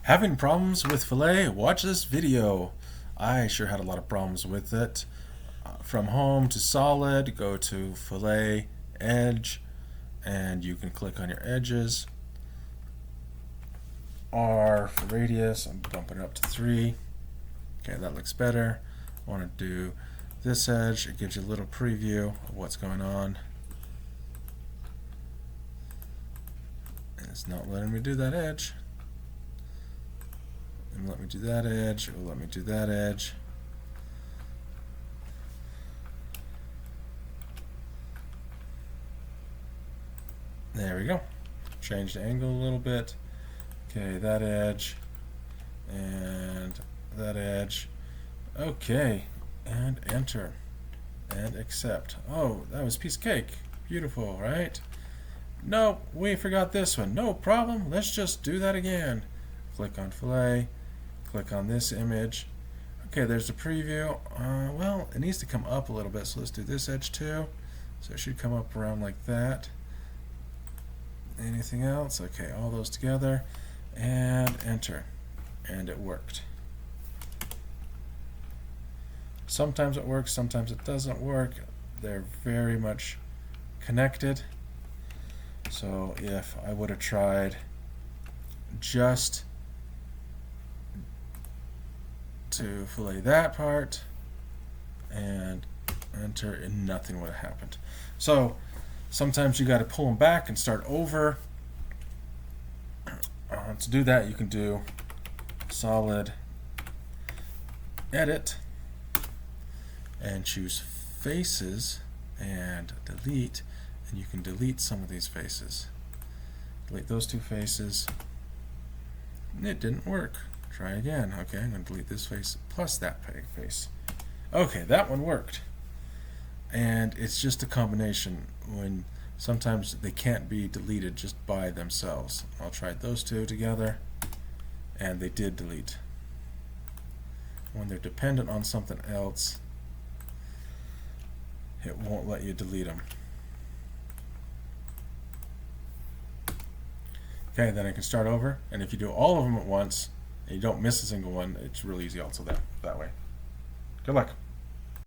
Having problems with Fillet? Watch this video. I sure had a lot of problems with it. From home to solid, go to Fillet Edge, and you can click on your edges. R for radius, I'm bumping it up to 3. Okay, that looks better. I want to do this edge. It gives you a little preview of what's going on. And it's not letting me do that edge. And let me do that edge, or let me do that edge. There we go. Change the angle a little bit. Okay, that edge and that edge. Okay, and enter and accept. Oh, that was a piece of cake. Beautiful, right? No, we forgot this one. No problem. Let's just do that again. Click on Fillet. Click on this image. Okay, there's the preview. Well, it needs to come up a little bit, so let's do this edge too. So it should come up around like that. Anything else? Okay, all those together. And enter. And it worked. Sometimes it works, sometimes it doesn't work. They're very much connected. So if I would have tried just to fillet that part and enter, and nothing would have happened. So sometimes you got to pull them back and start over. To do that, you can do solid edit and choose faces and delete, and you can delete some of these faces. Delete those two faces. It didn't work. Try again. Okay, I'm going to delete this face plus that face. Okay, that one worked. And it's just a combination when sometimes they can't be deleted just by themselves. I'll try those two together, and they did delete. When they're dependent on something else, it won't let you delete them. Okay, then I can start over, and if you do all of them at once and you don't miss a single one, it's really easy also that way. Good luck.